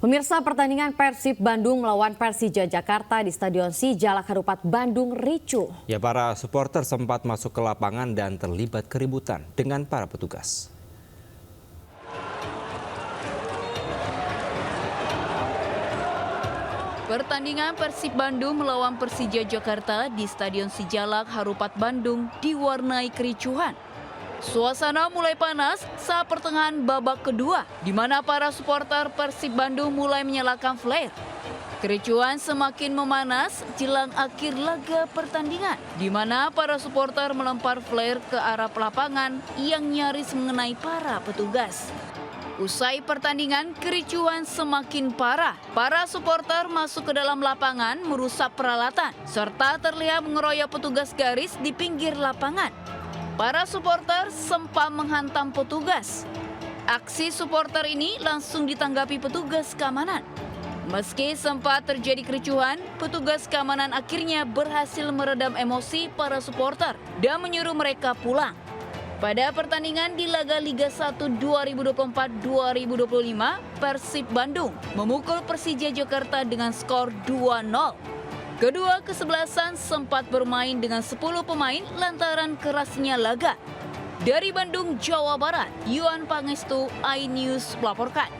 Pemirsa, pertandingan Persib Bandung melawan Persija Jakarta di Stadion Sijalak Harupat Bandung ricuh. Ya, para supporter sempat masuk ke lapangan dan terlibat keributan dengan para petugas. Pertandingan Persib Bandung melawan Persija Jakarta di Stadion Sijalak Harupat Bandung diwarnai kericuhan. Suasana mulai panas saat pertengahan babak kedua, di mana para supporter Persib Bandung mulai menyalakan flare. Kericuhan semakin memanas jelang akhir laga pertandingan, di mana para supporter melempar flare ke arah lapangan yang nyaris mengenai para petugas. Usai pertandingan, kericuhan semakin parah. Para supporter masuk ke dalam lapangan merusak peralatan, serta terlihat mengeroyok petugas garis di pinggir lapangan. Para supporter sempat menghantam petugas. Aksi supporter ini langsung ditanggapi petugas keamanan. Meski sempat terjadi kericuhan, petugas keamanan akhirnya berhasil meredam emosi para supporter dan menyuruh mereka pulang. Pada pertandingan di laga Liga 1 2024-2025, Persib Bandung memukul Persija Jakarta dengan skor 2-0. Kedua kesebelasan sempat bermain dengan 10 pemain lantaran kerasnya laga. Dari Bandung, Jawa Barat, Yuan Pangestu, iNews melaporkan.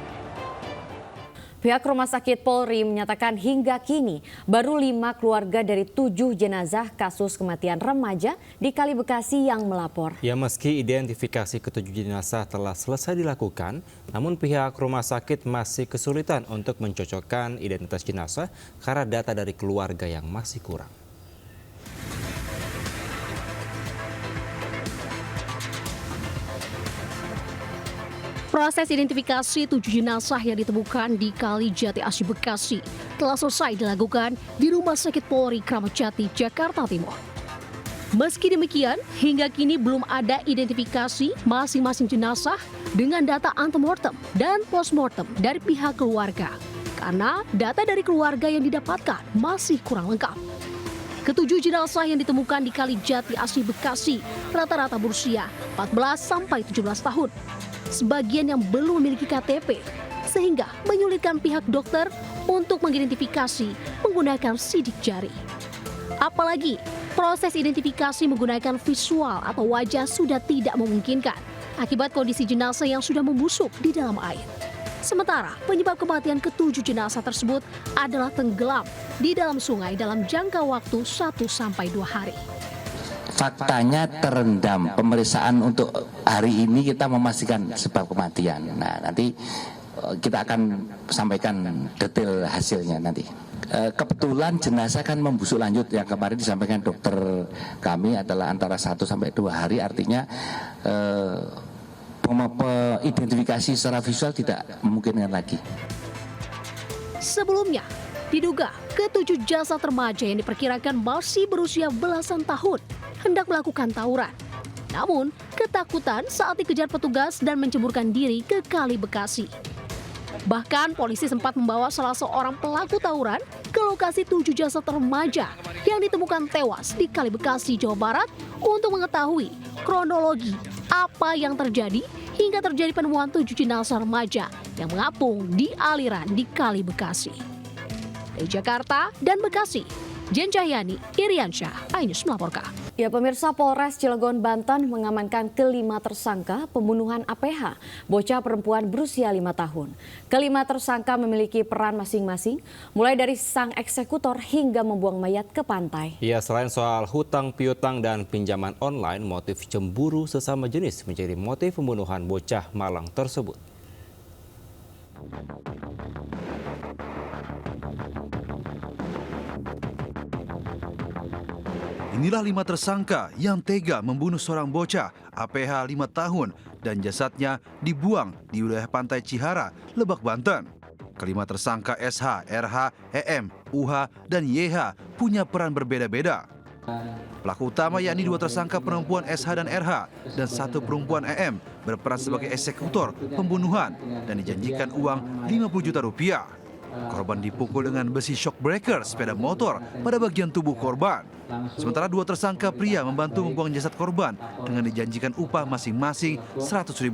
Pihak Rumah Sakit Polri menyatakan hingga kini baru 5 keluarga dari 7 jenazah kasus kematian remaja di Kali Bekasi yang melapor. Ya, meski identifikasi ke-7 jenazah telah selesai dilakukan, namun pihak rumah sakit masih kesulitan untuk mencocokkan identitas jenazah karena data dari keluarga yang masih kurang. Proses identifikasi 7 jenazah yang ditemukan di Kali Jati Asih Bekasi telah selesai dilakukan di Rumah Sakit Polri Kramat Jati, Jakarta Timur. Meski demikian, hingga kini belum ada identifikasi masing-masing jenazah dengan data antemortem dan postmortem dari pihak keluarga, karena data dari keluarga yang didapatkan masih kurang lengkap. Ketujuh jenazah yang ditemukan di Kali Jati Asih Bekasi rata-rata berusia 14 sampai 17 tahun. Sebagian yang belum memiliki KTP, sehingga menyulitkan pihak dokter untuk mengidentifikasi menggunakan sidik jari. Apalagi proses identifikasi menggunakan visual atau wajah sudah tidak memungkinkan akibat kondisi jenazah yang sudah membusuk di dalam air. Sementara penyebab kematian ke-7 jenazah tersebut adalah tenggelam di dalam sungai dalam jangka waktu 1 sampai 2 hari. Faktanya terendam. Pemeriksaan untuk hari ini kita memastikan sebab kematian. Nah, nanti kita akan sampaikan detail hasilnya nanti. Kebetulan jenazah kan membusuk lanjut, yang kemarin disampaikan dokter kami adalah antara 1 sampai 2 hari, artinya identifikasi secara visual tidak memungkinkan lagi. Sebelumnya, diduga ke-7 jasad remaja yang diperkirakan masih berusia belasan tahun hendak melakukan tawuran. Namun, ketakutan saat dikejar petugas dan menceburkan diri ke Kali Bekasi. Bahkan, polisi sempat membawa salah seorang pelaku tawuran ke lokasi 7 jasad remaja yang ditemukan tewas di Kali Bekasi, Jawa Barat untuk mengetahui kronologi apa yang terjadi hingga terjadi penemuan 7 jenazah remaja yang mengapung di aliran di Kali Bekasi. Dari Jakarta dan Bekasi, Jen Cahyani, Iriansyah, iNews melaporkan. Ya, pemirsa, Polres Cilegon, Banten mengamankan ke-5 tersangka pembunuhan APH, bocah perempuan berusia 5 tahun. Ke-5 tersangka memiliki peran masing-masing, mulai dari sang eksekutor hingga membuang mayat ke pantai. Ya, selain soal hutang piutang dan pinjaman online, motif cemburu sesama jenis menjadi motif pembunuhan bocah Malang tersebut. Inilah 5 tersangka yang tega membunuh seorang bocah APH 5 tahun dan jasadnya dibuang di wilayah pantai Cihara, Lebak, Banten. Kelima tersangka SH, RH, EM, UH, dan YH punya peran berbeda-beda. Pelaku utama yakni 2 tersangka perempuan SH dan RH dan 1 perempuan EM berperan sebagai eksekutor pembunuhan dan dijanjikan uang 50 juta rupiah. Korban dipukul dengan besi shock breaker sepeda motor pada bagian tubuh korban. Sementara 2 tersangka pria membantu membuang jasad korban dengan dijanjikan upah masing-masing Rp100.000.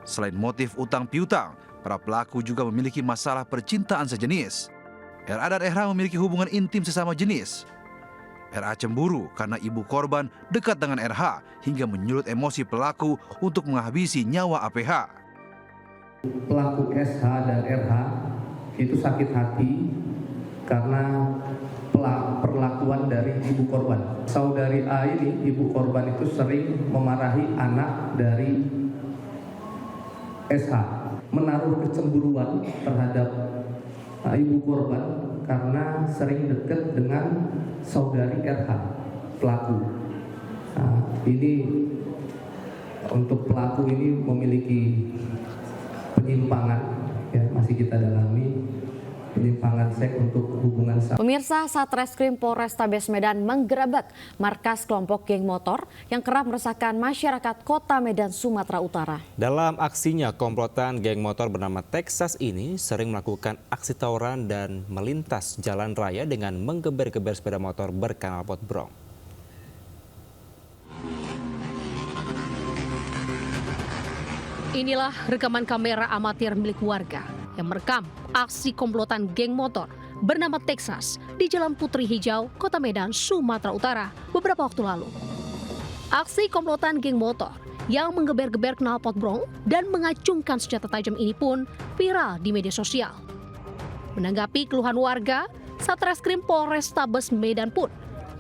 Selain motif utang piutang, para pelaku juga memiliki masalah percintaan sejenis. RA dan RH memiliki hubungan intim sesama jenis. RA cemburu karena ibu korban dekat dengan RH hingga menyulut emosi pelaku untuk menghabisi nyawa APH. Pelaku SH dan RH itu sakit hati karena perlakuan dari ibu korban. Saudari A ini, ibu korban itu sering memarahi anak dari SH, menaruh kecemburuan terhadap ibu korban karena sering dekat dengan saudari RH, pelaku. Nah, ini untuk pelaku ini memiliki penyimpangan, ya, masih kita dalami penyimpangan seks untuk hubungan. Pemirsa, Satreskrim Polrestabes Medan menggerebek markas kelompok geng motor yang kerap meresahkan masyarakat Kota Medan, Sumatera Utara. Dalam aksinya, komplotan geng motor bernama Texas ini sering melakukan aksi tawuran dan melintas jalan raya dengan menggeber-geber sepeda motor berknalpot brong. Inilah rekaman kamera amatir milik warga yang merekam aksi komplotan geng motor bernama Texas di Jalan Putri Hijau, Kota Medan, Sumatera Utara beberapa waktu lalu. Aksi komplotan geng motor yang menggeber-geber knalpot brong dan mengacungkan senjata tajam ini pun viral di media sosial. Menanggapi keluhan warga, Satreskrim Polrestabes Medan pun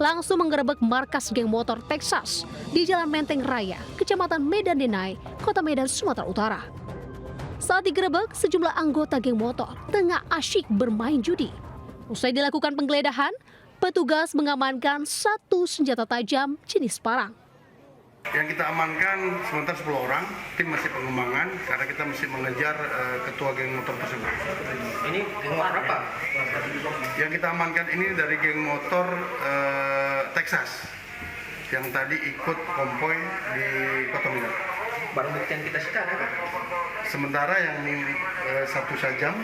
langsung menggerebek markas geng motor Texas di Jalan Menteng Raya, Kecamatan Medan Denai, Kota Medan, Sumatera Utara. Saat digerebek, sejumlah anggota geng motor tengah asyik bermain judi. Usai dilakukan penggeledahan, petugas mengamankan satu senjata tajam jenis parang. Yang kita amankan sementara 10 orang, tim masih pengembangan karena kita masih mengejar ketua geng motor tersebut. Ini geng motor apa? Yang kita amankan ini dari geng motor Texas yang tadi ikut konvoy di Kota Medan. Barang bukti yang kita sita apa? Sementara yang satu sajam,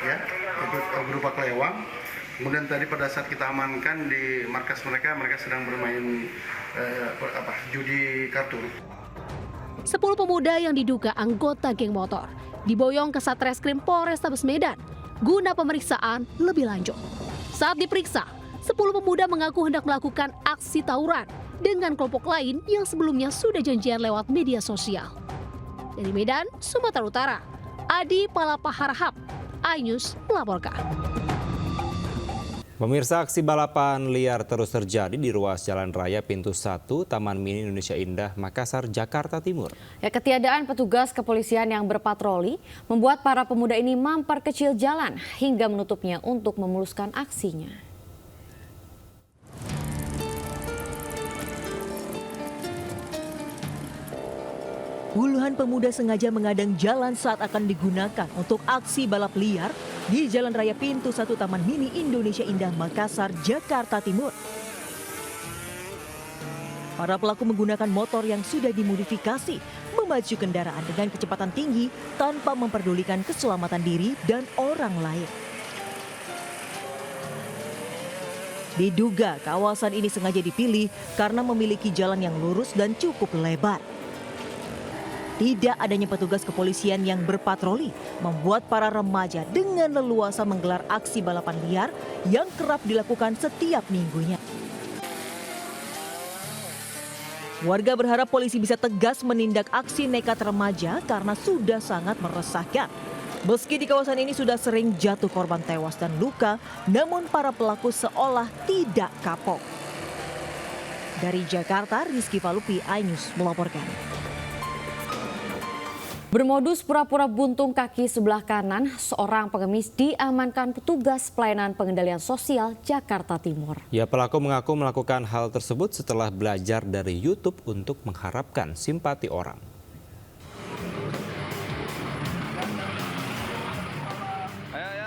ya, itu berupa kelewang. Kemudian tadi pada saat kita amankan di markas mereka sedang bermain judi kartu. 10 pemuda yang diduga anggota geng motor diboyong ke Satreskrim Polrestabes Medan guna pemeriksaan lebih lanjut. Saat diperiksa, 10 pemuda mengaku hendak melakukan aksi tawuran dengan kelompok lain yang sebelumnya sudah janjian lewat media sosial. Dari Medan, Sumatera Utara, Adi Palapaharahap, iNews melaporkan. Pemirsa, aksi balapan liar terus terjadi di ruas Jalan Raya Pintu 1 Taman Mini Indonesia Indah, Makassar, Jakarta Timur. Ya, ketiadaan petugas kepolisian yang berpatroli membuat para pemuda ini memperkecil jalan hingga menutupnya untuk memuluskan aksinya. Puluhan pemuda sengaja mengadang jalan saat akan digunakan untuk aksi balap liar di Jalan Raya Pintu 1 Taman Mini Indonesia Indah, Makassar, Jakarta Timur. Para pelaku menggunakan motor yang sudah dimodifikasi, memacu kendaraan dengan kecepatan tinggi tanpa memperdulikan keselamatan diri dan orang lain. Diduga kawasan ini sengaja dipilih karena memiliki jalan yang lurus dan cukup lebar. Tidak adanya petugas kepolisian yang berpatroli membuat para remaja dengan leluasa menggelar aksi balapan liar yang kerap dilakukan setiap minggunya. Warga berharap polisi bisa tegas menindak aksi nekat remaja karena sudah sangat meresahkan. Meski di kawasan ini sudah sering jatuh korban tewas dan luka, namun para pelaku seolah tidak kapok. Dari Jakarta, Rizky Falupi, iNews melaporkan. Bermodus pura-pura buntung kaki sebelah kanan, seorang pengemis diamankan petugas pelayanan pengendalian sosial Jakarta Timur. Ya, pelaku mengaku melakukan hal tersebut setelah belajar dari YouTube untuk mengharapkan simpati orang.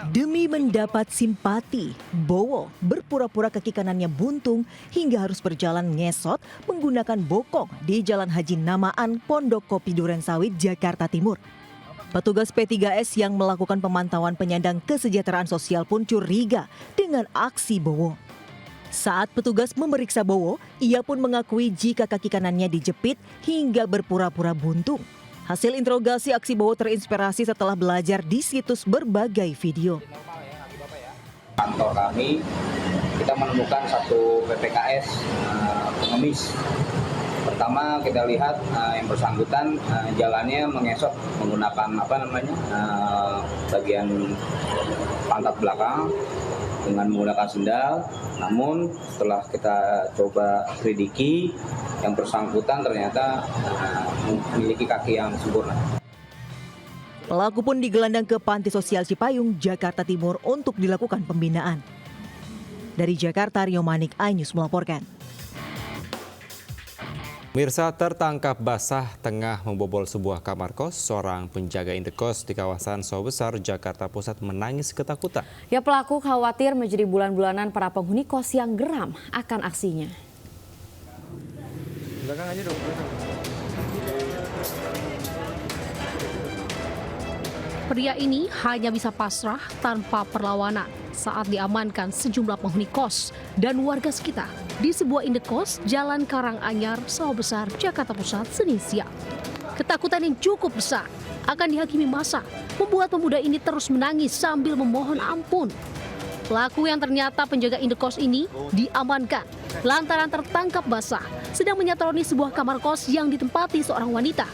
Demi mendapat simpati, Bowo berpura-pura kaki kanannya buntung hingga harus berjalan ngesot menggunakan bokong di Jalan Haji Namaan, Pondok Kopi Durensawit, Jakarta Timur. Petugas P3S yang melakukan pemantauan penyandang kesejahteraan sosial pun curiga dengan aksi Bowo. Saat petugas memeriksa Bowo, ia pun mengakui jika kaki kanannya dijepit hingga berpura-pura buntung. Hasil interogasi aksi Bowo terinspirasi setelah belajar di situs berbagai video. Kantor kami, kita menemukan satu PPKS pengemis. Pertama kita lihat yang bersangkutan jalannya mengesot menggunakan bagian pantat belakang dengan menggunakan sendal. Namun setelah kita coba selidiki, yang bersangkutan ternyata memiliki kaki yang sempurna. Pelaku pun digelandang ke Panti Sosial Cipayung, Jakarta Timur untuk dilakukan pembinaan. Dari Jakarta, Rio Manik, iNews melaporkan. Mirsa tertangkap basah tengah membobol sebuah kamar kos. Seorang penjaga indekos di kawasan Sawah Besar, Jakarta Pusat menangis ketakutan. Ya, pelaku khawatir menjadi bulan-bulanan para penghuni kos yang geram akan aksinya. Pria ini hanya bisa pasrah tanpa perlawanan saat diamankan sejumlah penghuni kos dan warga sekitar di sebuah indekos Jalan Karanganyar, Sawah Besar, Jakarta Pusat, Senin siang. Ketakutan yang cukup besar akan dihakimi massa membuat pemuda ini terus menangis sambil memohon ampun. Pelaku yang ternyata penjaga indekos ini diamankan lantaran tertangkap basah sedang menyatroni sebuah kamar kos yang ditempati seorang wanita.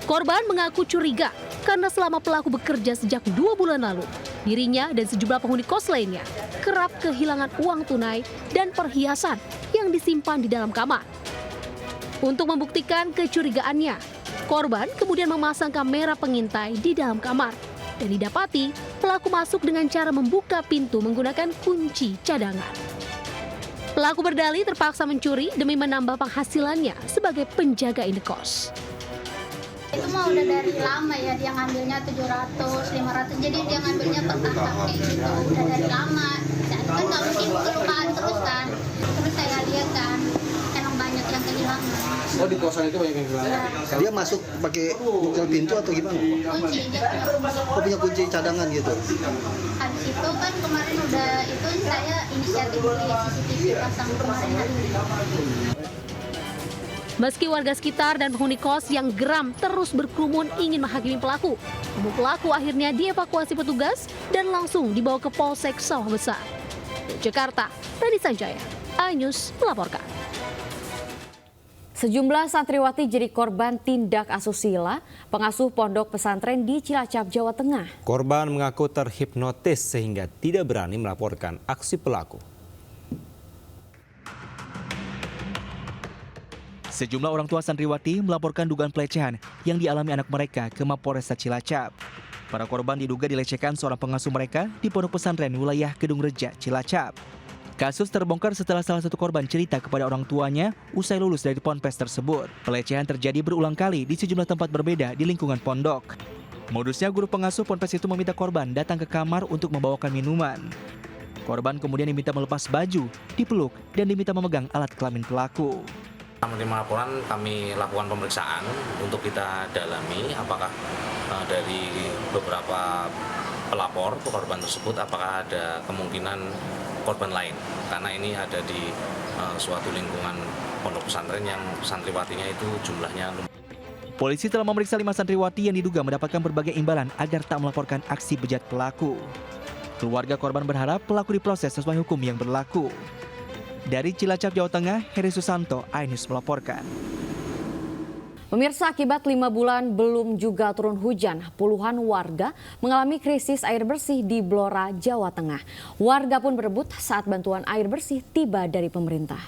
Korban mengaku curiga karena selama pelaku bekerja sejak 2 bulan lalu, dirinya dan sejumlah penghuni kos lainnya kerap kehilangan uang tunai dan perhiasan yang disimpan di dalam kamar. Untuk membuktikan kecurigaannya, korban kemudian memasang kamera pengintai di dalam kamar dan didapati pelaku masuk dengan cara membuka pintu menggunakan kunci cadangan. Pelaku berdalih terpaksa mencuri demi menambah penghasilannya sebagai penjaga indekos. Itu mah udah dari lama ya, dia ngambilnya 700, 500, jadi dia ngambilnya per kakak kayak gitu, udah dari lama. Dan kan nggak mungkin kelupaan terus kan. Terus saya lihat kan, emang banyak yang kehilangan. Oh, di kosan itu banyak yang kehilangan? Ya. Dia masuk pakai buka pintu atau gimana? Kunci, dia punya kunci cadangan gitu? Habis itu kan kemarin udah, itu saya inisiatif beli CCTV pasang kemarin hari ini. Meski warga sekitar dan penghuni kos yang geram terus berkerumun ingin menghakimi pelaku, namun pelaku akhirnya dievakuasi petugas dan langsung dibawa ke Polsek Sawah Besar. Di Jakarta, Rani Sanjaya, iNews melaporkan. Sejumlah santriwati jadi korban tindak asusila pengasuh pondok pesantren di Cilacap, Jawa Tengah. Korban mengaku terhipnotis sehingga tidak berani melaporkan aksi pelaku. Sejumlah orang tua santriwati melaporkan dugaan pelecehan yang dialami anak mereka ke Mapolresta Cilacap. Para korban diduga dilecehkan seorang pengasuh mereka di pondok pesantren wilayah Kedung Reja, Cilacap. Kasus terbongkar setelah salah satu korban cerita kepada orang tuanya usai lulus dari ponpes tersebut. Pelecehan terjadi berulang kali di sejumlah tempat berbeda di lingkungan pondok. Modusnya guru pengasuh ponpes itu meminta korban datang ke kamar untuk membawakan minuman. Korban kemudian diminta melepas baju, dipeluk, dan diminta memegang alat kelamin pelaku. Menerima laporan, kami lakukan pemeriksaan untuk kita dalami apakah dari beberapa pelapor korban tersebut apakah ada kemungkinan korban lain, karena ini ada di suatu lingkungan pondok pesantren yang santriwatinya itu jumlahnya. Polisi telah memeriksa 5 santriwati yang diduga mendapatkan berbagai imbalan agar tak melaporkan aksi bejat pelaku. Keluarga korban berharap pelaku diproses sesuai hukum yang berlaku. Dari Cilacap, Jawa Tengah, Heri Susanto, iNews melaporkan. Pemirsa, akibat 5 bulan belum juga turun hujan, puluhan warga mengalami krisis air bersih di Blora, Jawa Tengah. Warga pun berebut saat bantuan air bersih tiba dari pemerintah.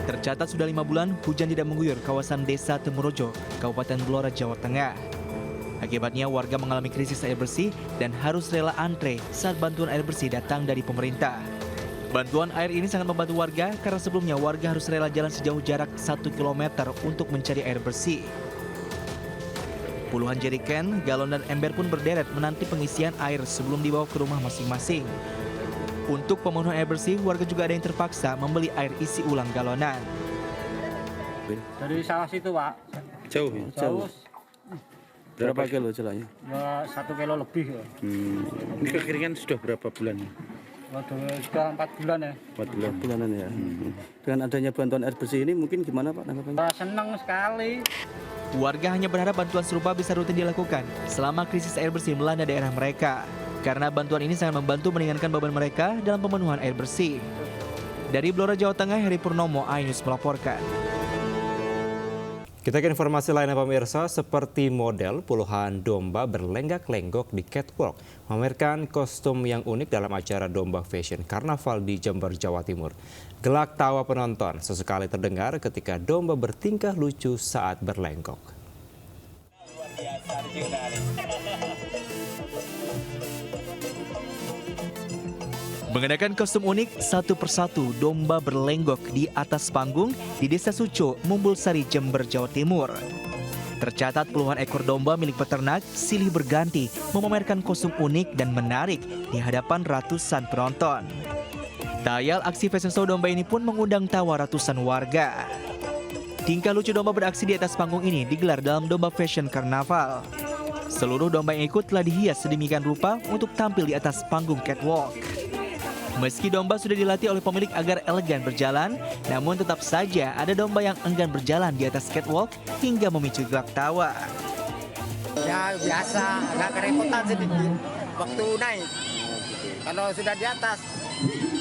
Tercatat sudah 5 bulan hujan tidak mengguyur kawasan Desa Temurojo, Kabupaten Blora, Jawa Tengah. Akibatnya warga mengalami krisis air bersih dan harus rela antre saat bantuan air bersih datang dari pemerintah. Bantuan air ini sangat membantu warga karena sebelumnya warga harus rela jalan sejauh jarak 1 km untuk mencari air bersih. Puluhan jeriken, galon dan ember pun berderet menanti pengisian air sebelum dibawa ke rumah masing-masing. Untuk pemenuhan air bersih, warga juga ada yang terpaksa membeli air isi ulang galonan. Dari sawah situ, Pak. Jauh ya? Jauh. Berapa kilo celahnya? 1 kilo lebih. Ya. Ini kekeringan sudah berapa bulan? Waduh, sudah 4 bulan ya. 4 bulanan ya. Dengan adanya bantuan air bersih ini mungkin gimana Pak tanggapannya? Senang sekali. Warga hanya berharap bantuan serupa bisa rutin dilakukan selama krisis air bersih melanda daerah mereka. Karena bantuan ini sangat membantu meringankan beban mereka dalam pemenuhan air bersih. Dari Blora, Jawa Tengah, Heri Purnomo, iNews melaporkan. Kita ke informasi lainnya pemirsa, seperti model puluhan domba berlenggak-lenggok di catwalk memamerkan kostum yang unik dalam acara Domba Fashion Karnaval di Jember, Jawa Timur. Gelak tawa penonton sesekali terdengar ketika domba bertingkah lucu saat berlenggok. Mengenakan kostum unik, satu persatu domba berlenggok di atas panggung di Desa Suco, Mumbulsari, Jember, Jawa Timur. Tercatat puluhan ekor domba milik peternak silih berganti memamerkan kostum unik dan menarik di hadapan ratusan penonton. Tayal aksi fashion show domba ini pun mengundang tawa ratusan warga. Tingkah lucu domba beraksi di atas panggung ini digelar dalam Domba Fashion Karnaval. Seluruh domba yang ikut telah dihias sedemikian rupa untuk tampil di atas panggung catwalk. Meski domba sudah dilatih oleh pemilik agar elegan berjalan, namun tetap saja ada domba yang enggan berjalan di atas catwalk hingga memicu gelak tawa. Ya biasa, nggak kerepotan sedikit waktu naik. Kalau sudah di atas,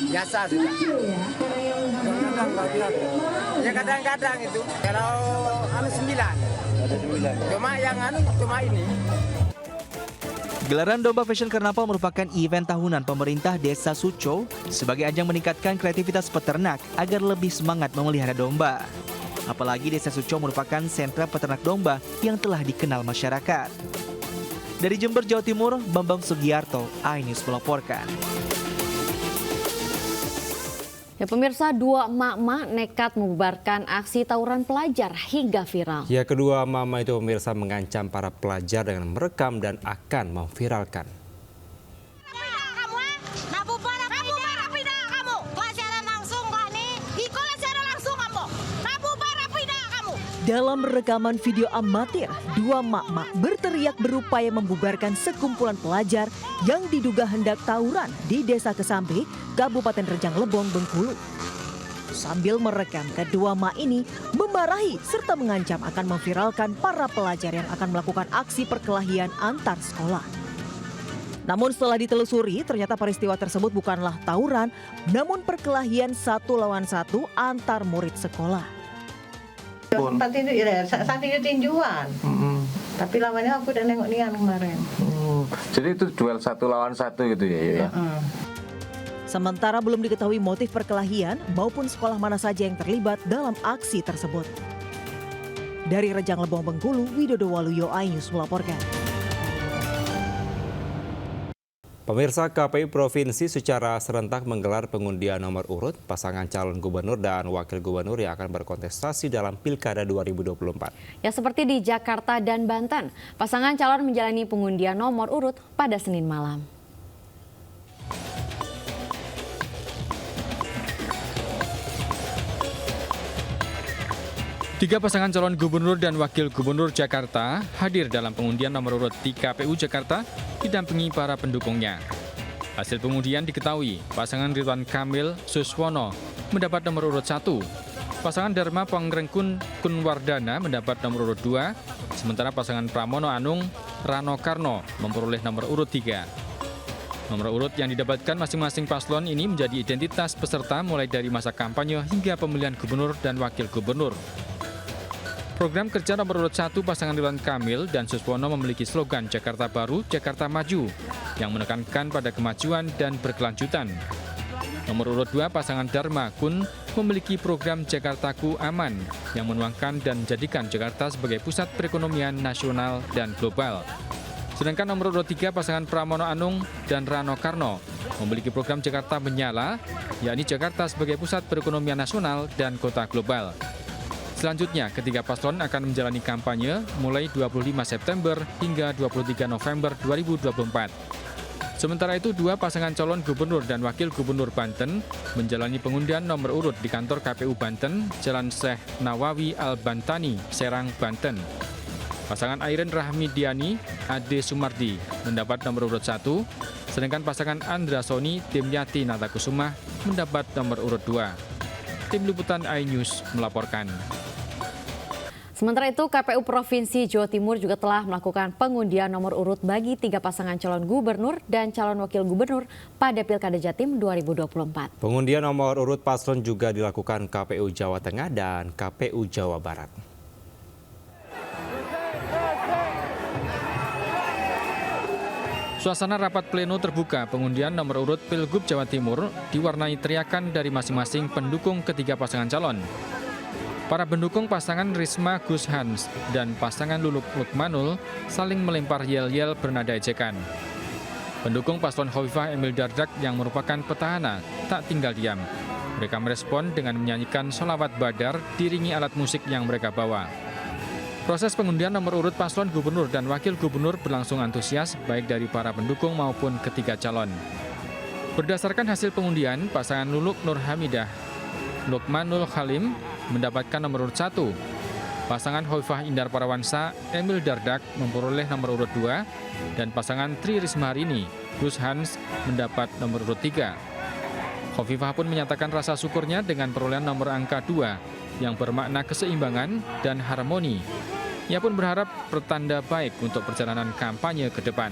biasa sudah. Ya kadang-kadang itu, kalau 9. Cuma ini. Gelaran Domba Fashion Karnaval merupakan event tahunan pemerintah Desa Suco sebagai ajang meningkatkan kreativitas peternak agar lebih semangat memelihara domba. Apalagi Desa Suco merupakan sentra peternak domba yang telah dikenal masyarakat. Dari Jember, Jawa Timur, Bambang Sugiarto, iNews melaporkan. Ya pemirsa, dua emak-emak nekat membubarkan aksi tawuran pelajar hingga viral. Ya, kedua emak-emak itu pemirsa mengancam para pelajar dengan merekam dan akan memviralkan. Dalam rekaman video amatir, dua emak-emak berteriak berupaya membubarkan sekumpulan pelajar yang diduga hendak tawuran di Desa Kesambi, Kabupaten Rejang Lebong, Bengkulu. Sambil merekam, kedua emak ini memarahi serta mengancam akan memviralkan para pelajar yang akan melakukan aksi perkelahian antar sekolah. Namun setelah ditelusuri, ternyata peristiwa tersebut bukanlah tawuran, namun perkelahian 1 lawan 1 antar murid sekolah. Tempat itu ya, saat itu tinjuan. Tapi lamanya aku udah nengok Nian kemarin. Jadi itu duel 1 lawan 1 gitu ya? Sementara belum diketahui motif perkelahian maupun sekolah mana saja yang terlibat dalam aksi tersebut. Dari Rejang Lebong, Bengkulu, Widodo Waluyo, iNews melaporkan. Pemirsa, KPU Provinsi secara serentak menggelar pengundian nomor urut pasangan calon gubernur dan wakil gubernur yang akan berkontestasi dalam Pilkada 2024. Ya, seperti di Jakarta dan Banten, pasangan calon menjalani pengundian nomor urut pada Senin malam. Tiga pasangan calon gubernur dan wakil gubernur Jakarta hadir dalam pengundian nomor urut di KPU Jakarta didampingi para pendukungnya. Hasil pengundian diketahui, pasangan Ridwan Kamil Suswono mendapat nomor urut 1, pasangan Dharma Pangrengkun Kunwardana mendapat nomor urut 2, sementara pasangan Pramono Anung Rano Karno memperoleh nomor urut 3. Nomor urut yang didapatkan masing-masing paslon ini menjadi identitas peserta mulai dari masa kampanye hingga pemilihan gubernur dan wakil gubernur. Program kerja nomor urut 1 pasangan Ridwan Kamil dan Suswono memiliki slogan Jakarta Baru, Jakarta Maju yang menekankan pada kemajuan dan berkelanjutan. Nomor urut 2 pasangan Dharma Kun memiliki program Jakartaku Aman yang menuangkan dan menjadikan Jakarta sebagai pusat perekonomian nasional dan global. Sedangkan nomor urut 3 pasangan Pramono Anung dan Rano Karno memiliki program Jakarta Menyala, yakni Jakarta sebagai pusat perekonomian nasional dan kota global. Selanjutnya, ketiga paslon akan menjalani kampanye mulai 25 September hingga 23 November 2024. Sementara itu, dua pasangan calon gubernur dan wakil gubernur Banten menjalani pengundian nomor urut di kantor KPU Banten, Jalan Syekh Nawawi Al-Bantani, Serang, Banten. Pasangan Airen Rahmidiani, Ade Sumardi mendapat nomor urut 1, Sedangkan pasangan Andra Soni, tim Yati Natakusuma mendapat nomor urut 2. Tim Liputan iNews melaporkan. Sementara itu, KPU Provinsi Jawa Timur juga telah melakukan pengundian nomor urut bagi 3 pasangan calon gubernur dan calon wakil gubernur pada Pilkada Jatim 2024. Pengundian nomor urut paslon juga dilakukan KPU Jawa Tengah dan KPU Jawa Barat. Suasana rapat pleno terbuka pengundian nomor urut Pilgub Jawa Timur diwarnai teriakan dari masing-masing pendukung ketiga pasangan calon. Para pendukung pasangan Risma Gus Hans dan pasangan Luluk Lukmanul saling melempar yel-yel bernada ejekan. Pendukung paslon Hovifah Emil Dardak yang merupakan petahana tak tinggal diam. Mereka merespon dengan menyanyikan sholawat badar diiringi alat musik yang mereka bawa. Proses pengundian nomor urut paslon gubernur dan wakil gubernur berlangsung antusias baik dari para pendukung maupun ketiga calon. Berdasarkan hasil pengundian, pasangan Luluk Nur Hamidah Lukmanul Halim mendapatkan nomor urut 1. Pasangan Hovifah Indar Parawansa Emil Dardak memperoleh nomor urut 2 dan pasangan Tri Risma Harini Gus Hans mendapat nomor urut 3. Hovifah pun menyatakan rasa syukurnya dengan perolehan nomor angka 2 yang bermakna keseimbangan dan harmoni. Ia pun berharap pertanda baik untuk perjalanan kampanye ke depan.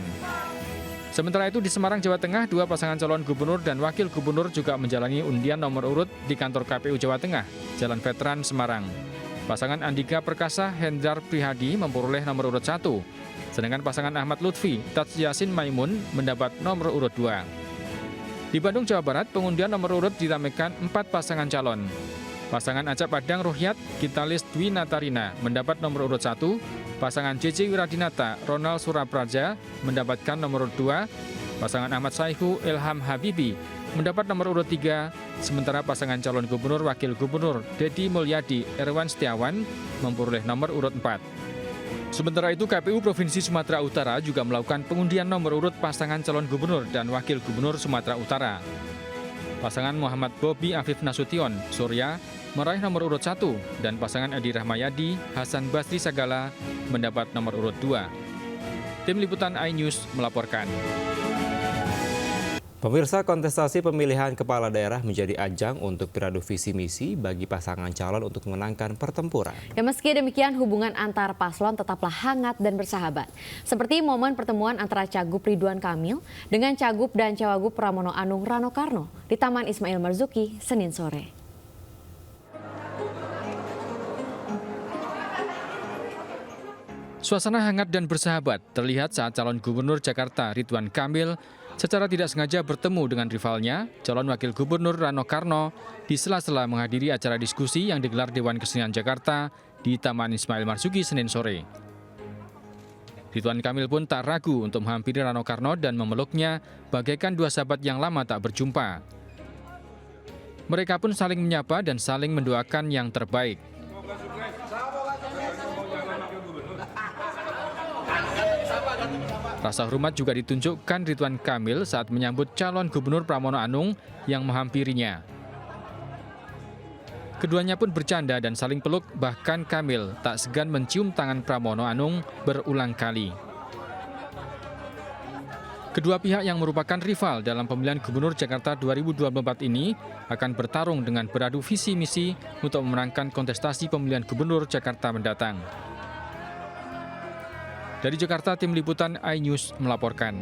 Sementara itu di Semarang, Jawa Tengah, 2 pasangan calon gubernur dan wakil gubernur juga menjalani undian nomor urut di kantor KPU Jawa Tengah, Jalan Veteran, Semarang. Pasangan Andika Perkasa Hendrar Prihadi memperoleh nomor urut 1, sedangkan pasangan Ahmad Lutfi Taj Yasin Maimun mendapat nomor urut 2. Di Bandung, Jawa Barat, pengundian nomor urut diramaikan 4 pasangan calon. Pasangan Acap Padang Ruhyat Gitalis Dwi Natarina mendapat nomor urut 1, pasangan JJ Wiradinata Ronald Surapraja mendapatkan nomor urut 2, pasangan Ahmad Saihu Ilham Habibi mendapat nomor urut 3, sementara pasangan calon gubernur wakil gubernur Dedi Mulyadi Erwan Setiawan memperoleh nomor urut 4. Sementara itu KPU Provinsi Sumatera Utara juga melakukan pengundian nomor urut pasangan calon gubernur dan wakil gubernur Sumatera Utara. Pasangan Muhammad Bobi Afif Nasution Surya meraih nomor urut 1 dan pasangan Edi Rahmayadi Hasan Basri Sagala mendapat nomor urut 2. Tim Liputan iNews melaporkan. Pemirsa, kontestasi pemilihan kepala daerah menjadi ajang untuk beradu visi misi bagi pasangan calon untuk memenangkan pertempuran. Ya, meski demikian hubungan antar paslon tetaplah hangat dan bersahabat. Seperti momen pertemuan antara Cagup Ridwan Kamil dengan Cagup dan Cawagup Pramono Anung Rano Karno di Taman Ismail Marzuki Senin sore. Suasana hangat dan bersahabat terlihat saat calon gubernur Jakarta Ridwan Kamil secara tidak sengaja bertemu dengan rivalnya, calon wakil gubernur Rano Karno, di sela-sela menghadiri acara diskusi yang digelar Dewan Kesenian Jakarta di Taman Ismail Marzuki Senin sore. Ridwan Kamil pun tak ragu untuk menghampiri Rano Karno dan memeluknya bagaikan 2 sahabat yang lama tak berjumpa. Mereka pun saling menyapa dan saling mendoakan yang terbaik. Rasa hormat juga ditunjukkan Ridwan Kamil saat menyambut calon gubernur Pramono Anung yang menghampirinya. Keduanya pun bercanda dan saling peluk, bahkan Kamil tak segan mencium tangan Pramono Anung berulang kali. Kedua pihak yang merupakan rival dalam pemilihan gubernur Jakarta 2024 ini akan bertarung dengan beradu visi misi untuk memenangkan kontestasi pemilihan gubernur Jakarta mendatang. Dari Jakarta, Tim Liputan iNews melaporkan.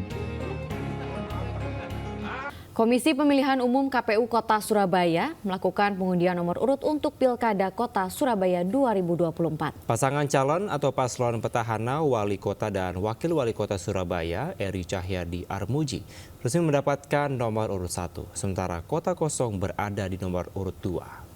Komisi Pemilihan Umum KPU Kota Surabaya melakukan pengundian nomor urut untuk Pilkada Kota Surabaya 2024. Pasangan calon atau paslon petahana wali kota dan wakil wali kota Surabaya, Eri Cahyadi Armuji, resmi mendapatkan nomor urut 1, sementara kota kosong berada di nomor urut 2.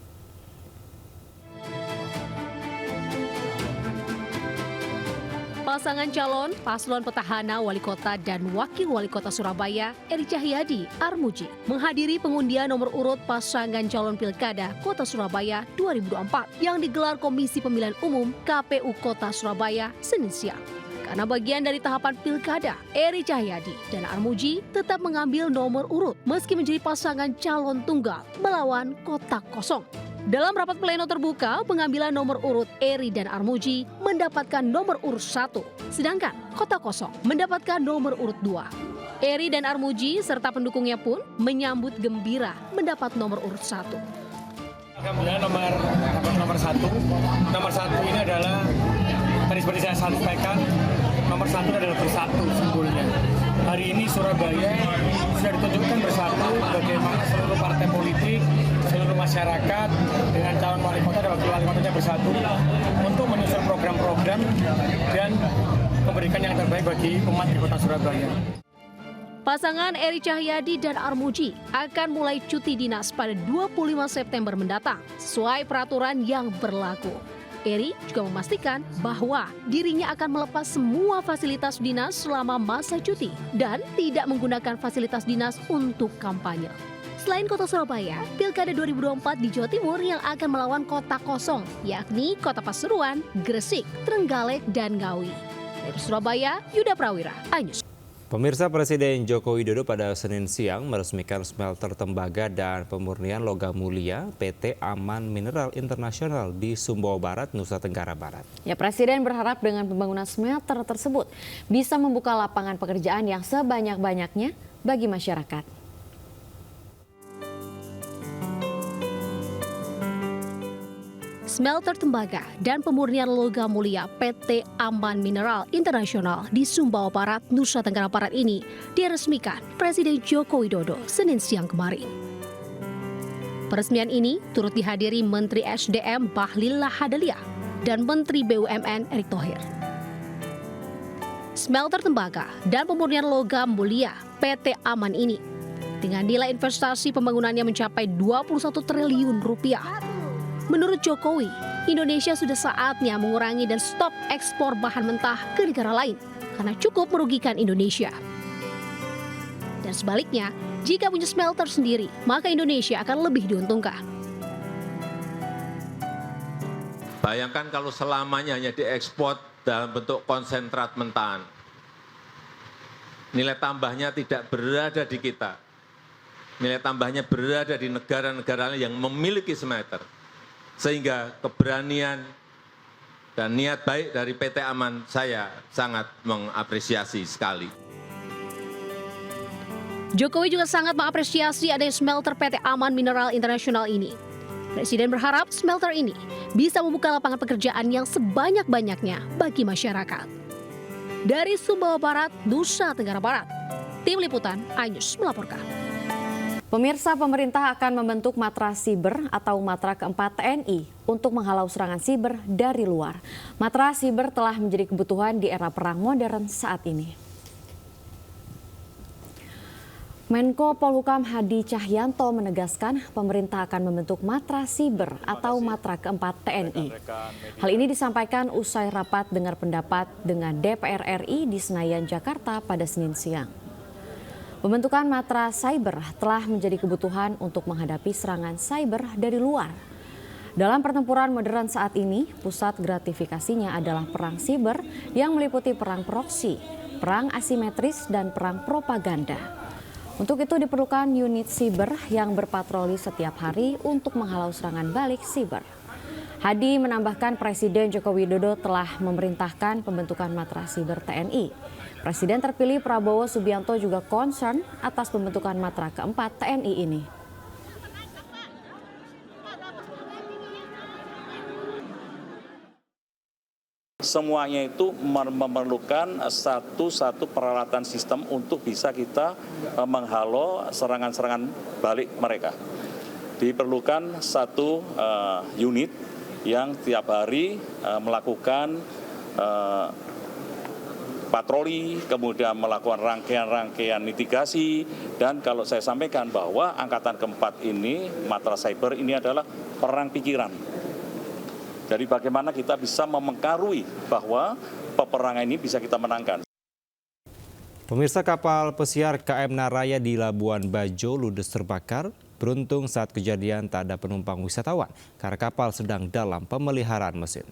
Pasangan calon, paslon petahana wali kota dan wakil wali kota Surabaya, Eri Cahyadi Armuji, menghadiri pengundian nomor urut pasangan calon Pilkada Kota Surabaya 2024 yang digelar Komisi Pemilihan Umum KPU Kota Surabaya Senin siang. Karena bagian dari tahapan Pilkada, Eri Cahyadi dan Armuji tetap mengambil nomor urut meski menjadi pasangan calon tunggal melawan kotak kosong. Dalam rapat pleno terbuka, pengambilan nomor urut Eri dan Armuji mendapatkan nomor urut 1, sedangkan kotak kosong mendapatkan nomor urut 2. Eri dan Armuji serta pendukungnya pun menyambut gembira mendapat nomor urut 1. Alhamdulillah nomor satu. Nomor satu ini adalah tadi seperti saya sampaikan, nomor satu adalah bersatu simbolnya. Hari ini Surabaya sudah ditunjukkan bersatu bagaimana seluruh partai politik, seluruh masyarakat dengan calon wali kota dan wakil wali kotanya bersatu untuk menyusun program-program dan memberikan yang terbaik bagi umat di kota Surabaya. Pasangan Eri Cahyadi dan Armuji akan mulai cuti dinas pada 25 September mendatang sesuai peraturan yang berlaku. Eri juga memastikan bahwa dirinya akan melepas semua fasilitas dinas selama masa cuti dan tidak menggunakan fasilitas dinas untuk kampanye. Selain kota Surabaya, Pilkada 2024 di Jawa Timur yang akan melawan kota kosong, yakni Kota Pasuruan, Gresik, Trenggalek, dan Ngawi. Dari Surabaya, Yuda Prawira, iNews. Pemirsa, Presiden Joko Widodo pada Senin siang meresmikan smelter tembaga dan pemurnian logam mulia PT Aman Mineral Internasional di Sumbawa Barat, Nusa Tenggara Barat. Ya, Presiden berharap dengan pembangunan smelter tersebut bisa membuka lapangan pekerjaan yang sebanyak-banyaknya bagi masyarakat. Smelter tembaga dan pemurnian logam mulia PT Aman Mineral Internasional di Sumbawa Barat, Nusa Tenggara Barat ini diresmikan Presiden Joko Widodo Senin siang kemarin. Peresmian ini turut dihadiri Menteri SDM Bahlil Lahadalia dan Menteri BUMN Erick Thohir. Smelter tembaga dan pemurnian logam mulia PT Aman ini dengan nilai investasi pembangunannya mencapai 21 triliun rupiah. Menurut Jokowi, Indonesia sudah saatnya mengurangi dan stop ekspor bahan mentah ke negara lain karena cukup merugikan Indonesia. Dan sebaliknya, jika punya smelter sendiri, maka Indonesia akan lebih diuntungkan. Bayangkan kalau selamanya hanya diekspor dalam bentuk konsentrat mentahan. Nilai tambahnya tidak berada di kita. Nilai tambahnya berada di negara-negara yang memiliki smelter. Sehingga keberanian dan niat baik dari PT Aman saya sangat mengapresiasi sekali. Jokowi juga sangat mengapresiasi adanya smelter PT Aman Mineral Internasional ini. Presiden berharap smelter ini bisa membuka lapangan pekerjaan yang sebanyak-banyaknya bagi masyarakat. Dari Sumbawa Barat, Nusa Tenggara Barat, Tim Liputan iNews melaporkan. Pemirsa, pemerintah akan membentuk Matra Siber atau Matra keempat TNI untuk menghalau serangan siber dari luar. Matra Siber telah menjadi kebutuhan di era perang modern saat ini. Menko Polhukam Hadi Cahyanto menegaskan pemerintah akan membentuk Matra Siber atau Matra keempat TNI. Hal ini disampaikan usai rapat dengar pendapat dengan DPR RI di Senayan, Jakarta pada Senin siang. Pembentukan Matra Cyber telah menjadi kebutuhan untuk menghadapi serangan cyber dari luar. Dalam pertempuran modern saat ini, pusat gratifikasinya adalah perang siber yang meliputi perang proksi, perang asimetris, dan perang propaganda. Untuk itu diperlukan unit siber yang berpatroli setiap hari untuk menghalau serangan balik siber. Hadi menambahkan Presiden Joko Widodo telah memerintahkan pembentukan Matra Siber TNI. Presiden terpilih Prabowo Subianto juga concern atas pembentukan Matra keempat TNI ini. Semuanya itu memerlukan satu peralatan sistem untuk bisa kita menghalau serangan-serangan balik mereka. Diperlukan satu unit yang tiap hari melakukan patroli, kemudian melakukan rangkaian-rangkaian mitigasi, dan kalau saya sampaikan bahwa angkatan keempat ini, Matra Cyber ini adalah perang pikiran. Jadi bagaimana kita bisa memengkarui bahwa peperangan ini bisa kita menangkan. Pemirsa, kapal pesiar KM Naraya di Labuan Bajo ludes terbakar. Beruntung saat kejadian tak ada penumpang wisatawan karena kapal sedang dalam pemeliharaan mesin.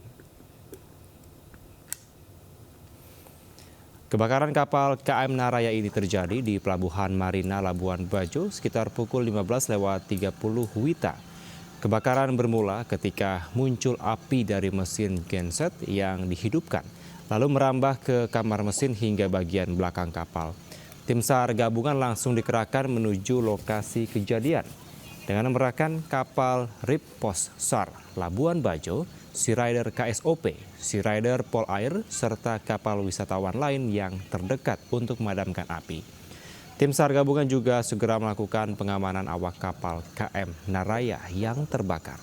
Kebakaran kapal KM Naraya ini terjadi di Pelabuhan Marina Labuan Bajo sekitar pukul 15.30 WITA. Kebakaran bermula ketika muncul api dari mesin genset yang dihidupkan, lalu merambah ke kamar mesin hingga bagian belakang kapal. Tim SAR gabungan langsung dikerahkan menuju lokasi kejadian dengan mengerahkan kapal RIP Pos SAR Labuan Bajo, Sea Rider KSOP, Sea Rider Polair, serta kapal wisatawan lain yang terdekat untuk memadamkan api. Tim SAR gabungan juga segera melakukan pengamanan awak kapal KM Naraya yang terbakar.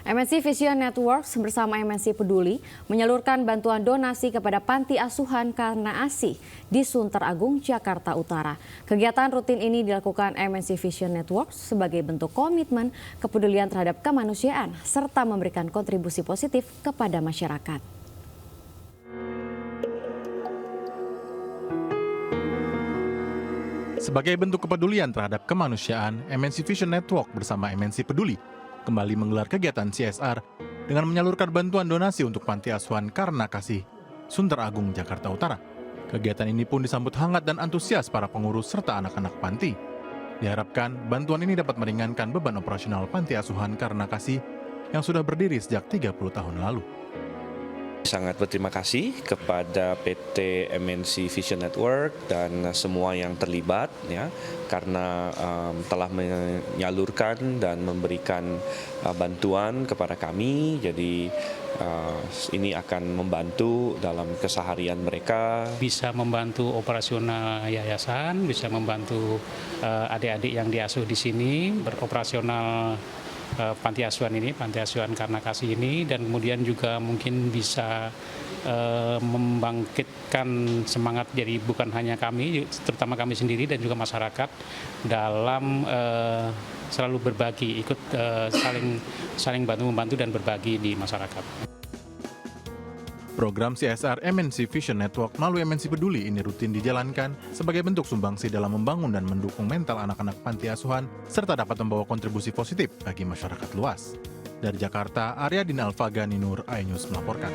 MNC Vision Networks bersama MNC Peduli menyalurkan bantuan donasi kepada Panti Asuhan Karna Asih di Sunter Agung, Jakarta Utara. Kegiatan rutin ini dilakukan MNC Vision Networks sebagai bentuk komitmen kepedulian terhadap kemanusiaan serta memberikan kontribusi positif kepada masyarakat. Sebagai bentuk kepedulian terhadap kemanusiaan, MNC Vision Network bersama MNC Peduli kembali menggelar kegiatan CSR dengan menyalurkan bantuan donasi untuk Panti Asuhan Karna Kasih, Sunter Agung, Jakarta Utara. Kegiatan ini pun disambut hangat dan antusias para pengurus serta anak-anak panti. Diharapkan bantuan ini dapat meringankan beban operasional Panti Asuhan Karna Kasih yang sudah berdiri sejak 30 tahun lalu. Sangat berterima kasih kepada PT MNC Vision Network dan semua yang terlibat ya, karena telah menyalurkan dan memberikan bantuan kepada kami. Jadi ini akan membantu dalam keseharian mereka. Bisa membantu operasional yayasan, bisa membantu adik-adik yang diasuh di sini beroperasional Panti Asuhan ini, Panti Asuhan Karna Kasih ini, dan kemudian juga mungkin bisa membangkitkan semangat jadi bukan hanya kami, terutama kami sendiri dan juga masyarakat dalam selalu berbagi, ikut saling bantu-membantu dan berbagi di masyarakat. Program CSR MNC Vision Network melalui MNC Peduli ini rutin dijalankan sebagai bentuk sumbangsi dalam membangun dan mendukung mental anak-anak panti asuhan serta dapat membawa kontribusi positif bagi masyarakat luas. Dari Jakarta, Aryadin Alfagani Nur, iNews melaporkan.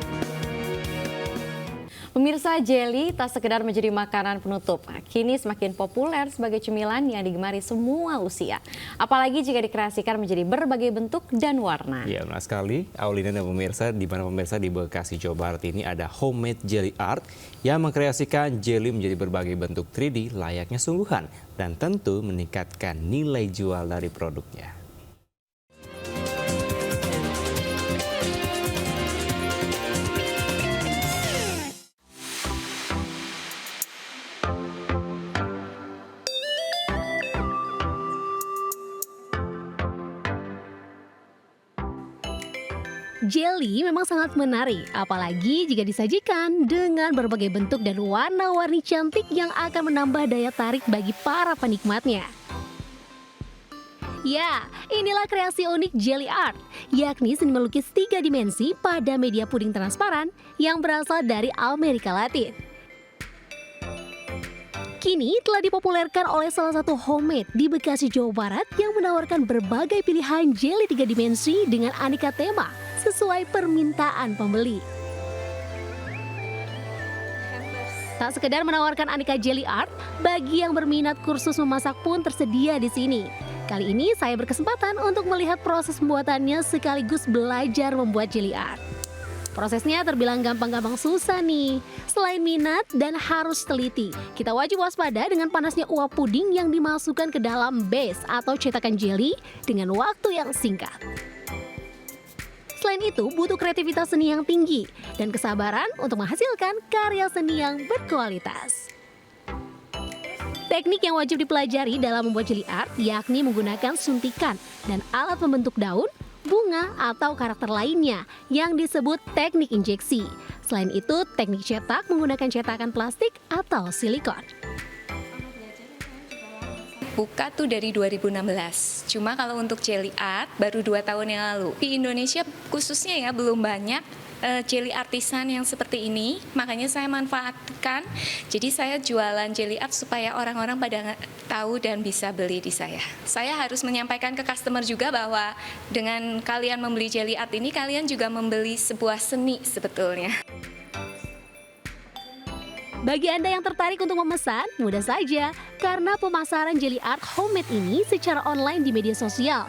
Pemirsa, jelly tak sekedar menjadi makanan penutup, kini semakin populer sebagai cemilan yang digemari semua usia. Apalagi jika dikreasikan menjadi berbagai bentuk dan warna. Ya, benar sekali. Aulina dan pemirsa, di mana pemirsa di Bekasi, Jawa Barat ini ada homemade jelly art yang mengkreasikan jelly menjadi berbagai bentuk 3D layaknya sungguhan dan tentu meningkatkan nilai jual dari produknya. Jelly memang sangat menarik, apalagi jika disajikan dengan berbagai bentuk dan warna-warni cantik yang akan menambah daya tarik bagi para penikmatnya. Ya, inilah kreasi unik jelly art, yakni seni melukis 3 dimensi pada media puding transparan yang berasal dari Amerika Latin. Kini telah dipopulerkan oleh salah satu homemade di Bekasi, Jawa Barat yang menawarkan berbagai pilihan jelly 3 dimensi dengan aneka tema sesuai permintaan pembeli. Tak sekedar menawarkan aneka jelly art, bagi yang berminat kursus memasak pun tersedia di sini. Kali ini saya berkesempatan untuk melihat proses pembuatannya sekaligus belajar membuat jelly art. Prosesnya terbilang gampang-gampang susah nih. Selain minat dan harus teliti, kita wajib waspada dengan panasnya uap puding yang dimasukkan ke dalam base atau cetakan jelly dengan waktu yang singkat. Selain itu, butuh kreativitas seni yang tinggi dan kesabaran untuk menghasilkan karya seni yang berkualitas. Teknik yang wajib dipelajari dalam membuat jelly art yakni menggunakan suntikan dan alat pembentuk daun, bunga, atau karakter lainnya yang disebut teknik injeksi. Selain itu, teknik cetak menggunakan cetakan plastik atau silikon. Buka tuh dari 2016, cuma kalau untuk jelly art baru 2 tahun yang lalu. Di Indonesia khususnya ya belum banyak jelly artisan yang seperti ini, makanya saya manfaatkan. Jadi saya jualan jelly art supaya orang-orang pada tahu dan bisa beli di saya. Saya harus menyampaikan ke customer juga bahwa dengan kalian membeli jelly art ini, kalian juga membeli sebuah seni sebetulnya. Bagi Anda yang tertarik untuk memesan, mudah saja karena pemasaran jelly art homemade ini secara online di media sosial.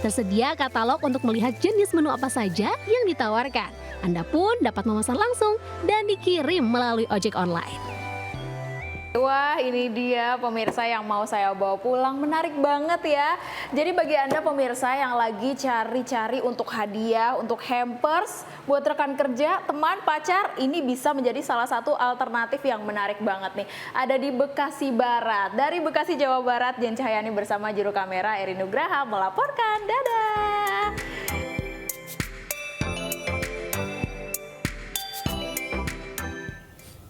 Tersedia katalog untuk melihat jenis menu apa saja yang ditawarkan. Anda pun dapat memesan langsung dan dikirim melalui ojek online. Wah, ini dia pemirsa yang mau saya bawa pulang. Menarik banget ya. Jadi bagi Anda pemirsa yang lagi cari-cari untuk hadiah, untuk hampers buat rekan kerja, teman, pacar, ini bisa menjadi salah satu alternatif yang menarik banget nih. Ada di Bekasi Barat. Dari Bekasi, Jawa Barat, Jen Cahyani bersama juru kamera Eri Nugraha melaporkan. Dadah!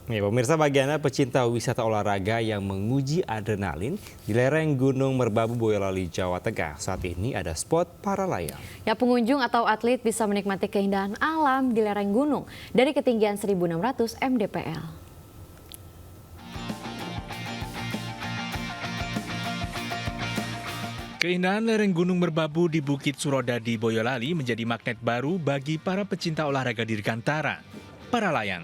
Ya, pemirsa, bagi Anda pecinta wisata olahraga yang menguji adrenalin di lereng Gunung Merbabu, Boyolali, Jawa Tengah, saat ini ada spot para layang. Ya, pengunjung atau atlet bisa menikmati keindahan alam di lereng gunung dari ketinggian 1.600 mdpl. Keindahan lereng Gunung Merbabu di Bukit Surodadi, Boyolali menjadi magnet baru bagi para pecinta olahraga dirgantara, para layang.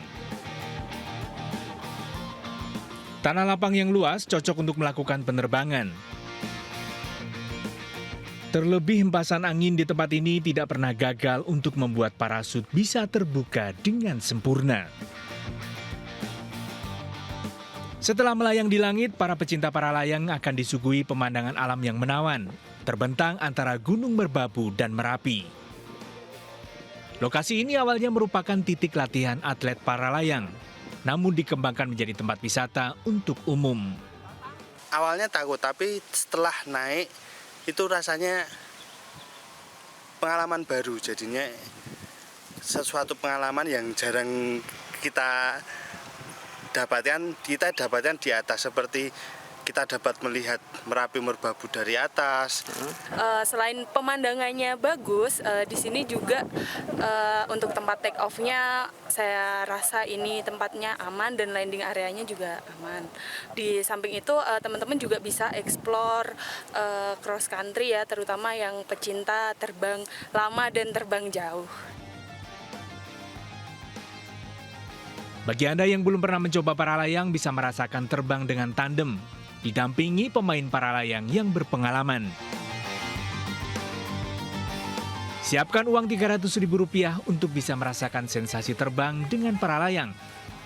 Tanah lapang yang luas cocok untuk melakukan penerbangan. Terlebih hempasan angin di tempat ini tidak pernah gagal untuk membuat parasut bisa terbuka dengan sempurna. Setelah melayang di langit, para pecinta para layang akan disuguhi pemandangan alam yang menawan, terbentang antara Gunung Merbabu dan Merapi. Lokasi ini awalnya merupakan titik latihan atlet para layang, namun dikembangkan menjadi tempat wisata untuk umum. Awalnya takut, tapi setelah naik itu rasanya pengalaman baru, jadinya sesuatu pengalaman yang jarang kita dapatkan di atas, seperti kita dapat melihat Merapi Merbabu dari atas. Selain pemandangannya bagus, di sini juga untuk tempat take off-nya saya rasa ini tempatnya aman dan landing areanya juga aman. Di samping itu teman-teman juga bisa explore cross country ya, terutama yang pecinta terbang lama dan terbang jauh. Bagi Anda yang belum pernah mencoba para layang bisa merasakan terbang dengan tandem, didampingi pemain para layang yang berpengalaman. Siapkan uang Rp300.000 untuk bisa merasakan sensasi terbang dengan para layang,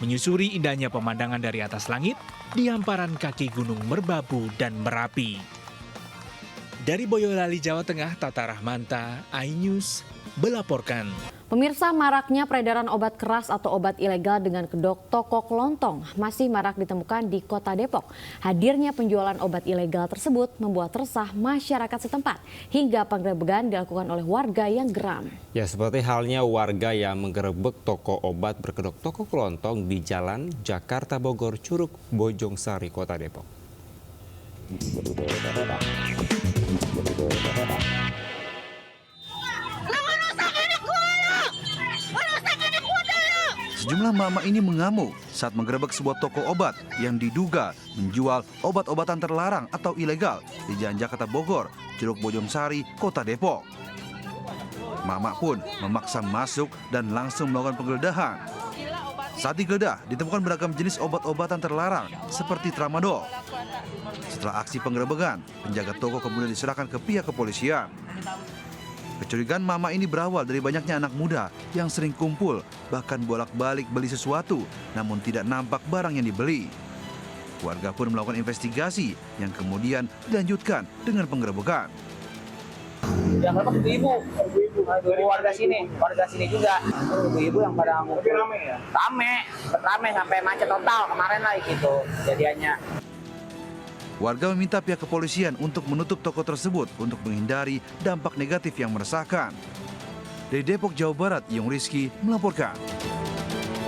menyusuri indahnya pemandangan dari atas langit di hamparan kaki Gunung Merbabu dan Merapi. Dari Boyolali, Jawa Tengah, Tata Rahmanta, iNews melaporkan. Pemirsa, maraknya peredaran obat keras atau obat ilegal dengan kedok toko kelontong masih marak ditemukan di Kota Depok. Hadirnya penjualan obat ilegal tersebut membuat resah masyarakat setempat hingga penggerebekan dilakukan oleh warga yang geram. Ya, seperti halnya warga yang menggerebek toko obat berkedok toko kelontong di Jalan Jakarta Bogor, Curug Bojongsari, Kota Depok. Sejumlah mama ini mengamuk saat menggerebek sebuah toko obat yang diduga menjual obat-obatan terlarang atau ilegal di Jalan Jakarta Bogor, Curug Bojongsari, Kota Depok. Mama pun memaksa masuk dan langsung melakukan penggeledahan. Saat digeledah, ditemukan beragam jenis obat-obatan terlarang seperti tramadol. Setelah aksi penggerebekan, penjaga toko kemudian diserahkan ke pihak kepolisian. Kecurigaan mama ini berawal dari banyaknya anak muda yang sering kumpul, bahkan bolak-balik beli sesuatu, namun tidak nampak barang yang dibeli. Warga pun melakukan investigasi yang kemudian dilanjutkan dengan penggerebekan. Yang dapat ibu warga sini juga. Ibu yang pada ngumpul. Rame sampai macet total kemarin lah gitu jadiannya. Warga meminta pihak kepolisian untuk menutup toko tersebut untuk menghindari dampak negatif yang meresahkan. Dari Depok, Jawa Barat, Yung Rizky melaporkan.